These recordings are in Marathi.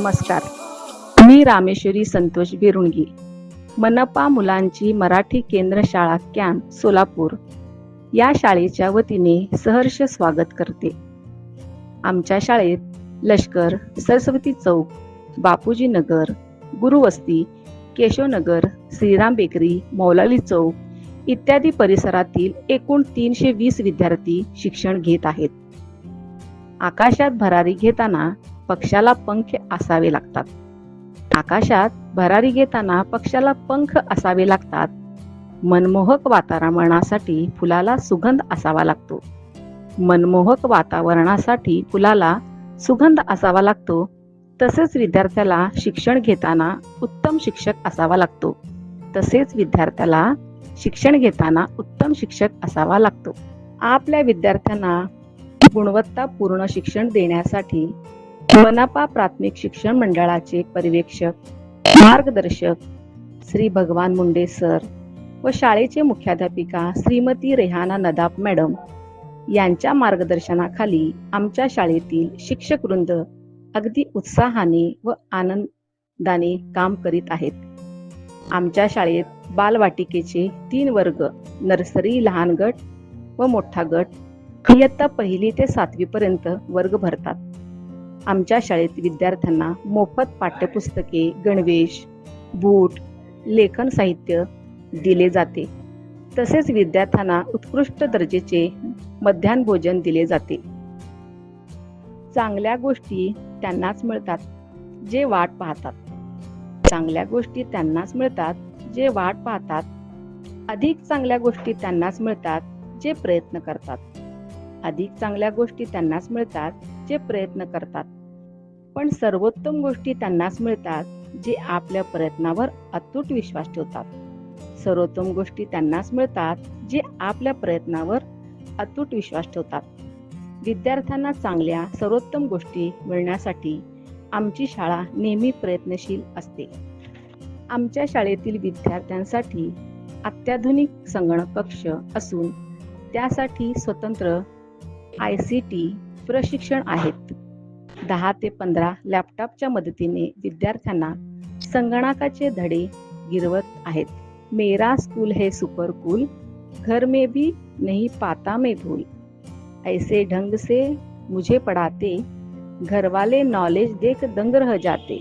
नमस्कार. मी रामेश्वरी संतोष बिरुणगी, मनपा मुलांची मराठी केंद्र शाळा कॅम्प सोलापूर या शाळेच्या वतीने सहर्ष स्वागत करते. आमच्या शाळेत लष्कर, सरस्वती चौक, बापूजी नगर, गुरुवस्ती, केशवनगर, श्रीराम बेकरी, मौलाली चौक इत्यादी परिसरातील एकूण 320 विद्यार्थी शिक्षण घेत आहेत. आकाशात भरारी घेताना पक्षाला पंख असावे लागतात. आकाशात भरारी घेताना पक्षाला पंख असावे लागतात. मनमोहक वातावरणासाठी फुलाला सुगंध असावा लागतो. मनमोहक वातावरणासाठी फुलाला सुगंध असावा लागतो. तसेच विद्यार्थ्याला शिक्षण घेताना उत्तम शिक्षक असावा लागतो. तसेच विद्यार्थ्याला शिक्षण घेताना उत्तम शिक्षक असावा लागतो. आपल्या विद्यार्थ्यांना गुणवत्तापूर्ण शिक्षण देण्यासाठी मनपा प्राथमिक शिक्षण मंडळाचे पर्यवेक्षक, मार्गदर्शक श्री भगवान मुंडे सर व शाळेचे मुख्याध्यापिका श्रीमती रेहाना नदाफ मॅडम यांच्या मार्गदर्शनाखाली आमच्या शाळेतील शिक्षक वृंद अगदी उत्साहाने व आनंदाने काम करीत आहेत. आमच्या शाळेत बालवाटिकेचे 3 वर्ग, नर्सरी लहान गट व मोठा गट, इयत्ता 1ली ते 7वी पर्यंत वर्ग भरतात. आमच्या शाळेत विद्यार्थ्यांना मोफत पाठ्यपुस्तके, गणवेश, बूट, लेखन साहित्य दिले जाते. तसेच विद्यार्थ्यांना उत्कृष्ट दर्जाचे मध्यान्ह भोजन दिले जाते. चांगल्या गोष्टी त्यांनाच मिळतात जे वाट पाहतात. चांगल्या गोष्टी त्यांनाच मिळतात जे वाट पाहतात. अधिक चांगल्या गोष्टी त्यांनाच मिळतात जे प्रयत्न करतात. अधिक चांगल्या गोष्टी त्यांनाच मिळतात जे प्रयत्न करतात. पण सर्वोत्तम गोष्टी त्यांनाच मिळतात जे आपल्या प्रयत्नावर अतूट विश्वास ठेवतात. सर्वोत्तम गोष्टी त्यांनाच मिळतात जे आपल्या प्रयत्नावर अतूट विश्वास ठेवतात. विद्यार्थ्यांना चांगल्या सर्वोत्तम गोष्टी मिळण्यासाठी आमची शाळा नेहमी प्रयत्नशील असते. आमच्या शाळेतील विद्यार्थ्यांसाठी अत्याधुनिक संगणक कक्ष असून त्यासाठी स्वतंत्र ICT प्रशिक्षण आहेत. 10 ते 15 लॅपटॉपच्या मदतीने विद्यार्थ्यांना संगणकाचे धडे गिरवत आहेत. मेरा स्कूल है सुपर कूल, घर में भी नहीं पाता मैं भूल, ऐसे ढंग से मुझे पढ़ाते, घर वाले नॉलेज देख दंग रह जाते,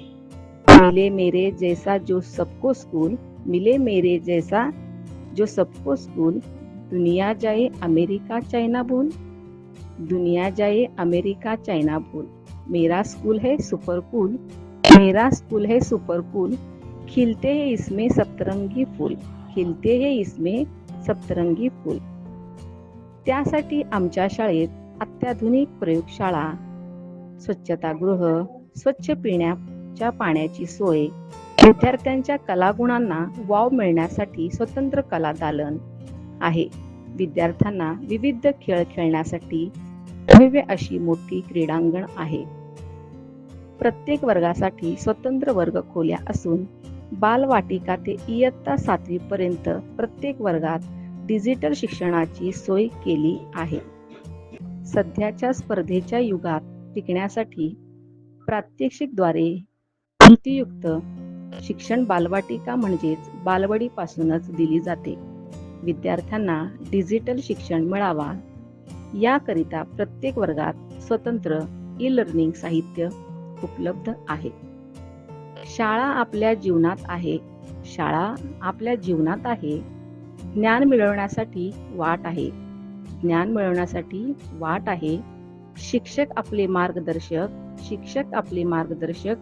मिले मेरे जैसा जो सबको स्कूल, मिले मेरे जैसा जो सबको स्कूल, दुनिया जाए अमेरिका चाइना भूल, दुनिया जाए अमेरिका चाइना भूल, मेरा स्कूल है सुपर कूल, मेरा स्कूल है सुपर कूल, खिलते हैं इसमें सप्तरंगी फूल, खिलते हैं इसमें सप्तरंगी फूल. त्यासाठी आमच्या शाळेत अत्याधुनिक प्रयोगशाळा, स्वच्छतागृह, स्वच्छ पिण्याच्या पाण्याची सोय, विद्यार्थ्यांच्या कलागुणांना वाव मिळण्यासाठी स्वतंत्र कला दालन आहे. विद्यार्थ्यांना विविध खेळ खेळण्यासाठी भव्य अशी मोठी क्रीडांगण आहे. प्रत्येक वर्गासाठी स्वतंत्र वर्ग खोल्या असून बालवाटिका ते इयत्ता 7वी पर्यंत प्रत्येक वर्गात डिजिटल शिक्षणाची सोय केली आहे. सध्याच्या स्पर्धेच्या युगात टिकण्यासाठी प्रात्यक्षिकद्वारे कृतीयुक्त शिक्षण बालवाटिका म्हणजेच बालवाडीपासूनच दिली जाते. विद्यार्थ्यांना डिजिटल शिक्षण मिळावा याकरिता प्रत्येक वर्गात स्वतंत्र ई-लर्निंग साहित्य उपलब्ध आहे. शाळा आपल्या जीवनात आहे. शाळा आपल्या जीवनात आहे. ज्ञान मिळवण्यासाठी वाट आहे. ज्ञान मिळवण्यासाठी वाट आहे. शिक्षक आपले मार्गदर्शक, शिक्षक आपले मार्गदर्शक,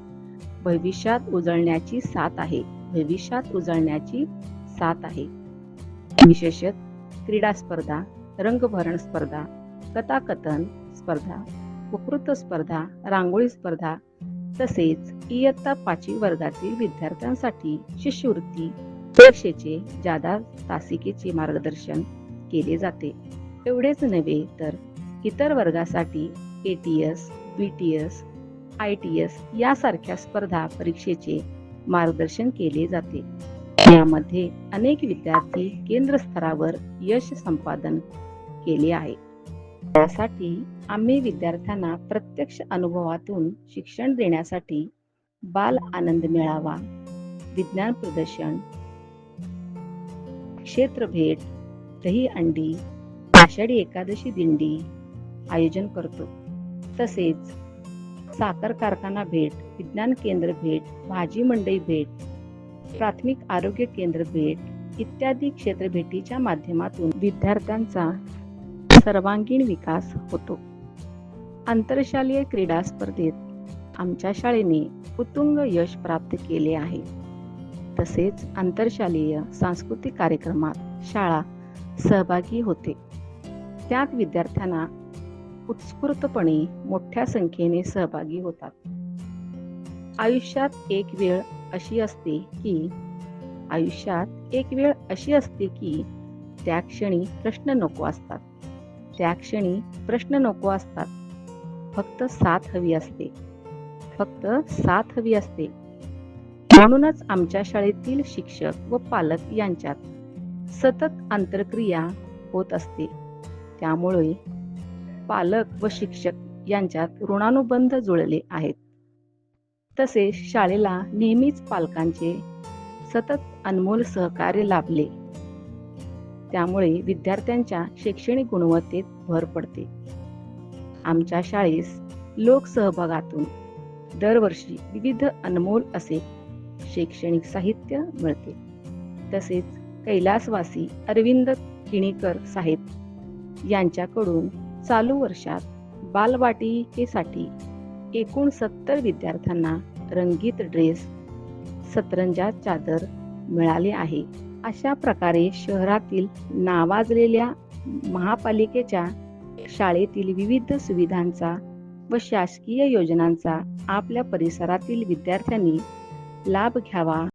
भविष्यात उजळण्याची साथ आहे. भविष्यात उजळण्याची साथ आहे. विशेषतः क्रीडा स्पर्धा, रंगभरण स्पर्धा, कथाकथन स्पर्धा, वक्तृत्व स्पर्धा, रांगोळी स्पर्धा तसेच इयत्ता 5वी वर्गातील विद्यार्थ्यांसाठी शिष्यवृत्ती परीक्षेचे जादा तासिकेचे मार्गदर्शन केले जाते. एवढेच नव्हे तर इतर वर्गासाठी ATS, BTS, ITS यासारख्या स्पर्धा परीक्षेचे मार्गदर्शन केले जाते. यामध्ये अनेक विद्यार्थी केंद्र स्तरावर यश संपादन केले आहे. त्यासाठी आम्ही विद्यार्थ्यांना प्रत्यक्ष अनुभवातून शिक्षण देण्यासाठी बाल आनंद मेळावा, विज्ञान प्रदर्शन, क्षेत्र भेट, दही अंडी, आषाढी एकादशी दिंडी आयोजन करतो. तसेच साखर कारखाना भेट, विज्ञान केंद्र भेट, भाजी मंडई भेट, प्राथमिक आरोग्य केंद्र भेट इत्यादी क्षेत्र भेटीच्या माध्यमातून विद्यार्थ्यांचा सर्वांगीण विकास होतो. आंतरशालेय क्रीडा स्पर्धेत आमच्या शाळेने उत्तुंग यश प्राप्त केले आहे. तसेच आंतरशालेय सांस्कृतिक कार्यक्रमात शाळा सहभागी होते. त्यात विद्यार्थ्यांना उत्स्फूर्तपणे मोठ्या संख्येने सहभागी होतात. आयुष्यात एक वेळ अशी असते की त्या क्षणी प्रश्न नको असतात. फक्त साथ हवी असते. म्हणूनच आमच्या शाळेतील शिक्षक व पालक यांच्यात सतत आंतरक्रिया होत असते. त्यामुळे पालक व शिक्षक यांच्यात ऋणानुबंध जुळले आहेत. तसेच शाळेला नेहमीच पालकांचे सतत अनमोल सहकार्य लाभले. त्यामुळे विद्यार्थ्यांच्या शैक्षणिक गुणवत्तेत भर पडते. आमच्या शाळेस लोकसहभागातून दरवर्षी विविध अनमोल असे शैक्षणिक साहित्य मिळते. तसेच कैलासवासी अरविंद किणीकर साहेब यांच्याकडून चालू वर्षात बालवाटिकेसाठी एकूण 70 विद्यार्थ्यांना रंगीत ड्रेस, सतरंजा चादर मिळाले आहे. अशा प्रकारे शहरातील नावाजलेल्या महापालिकेच्या शाळेतील विविध सुविधांचा व शासकीय योजनांचा आपल्या परिसरातील विद्यार्थ्यांनी लाभ घ्यावा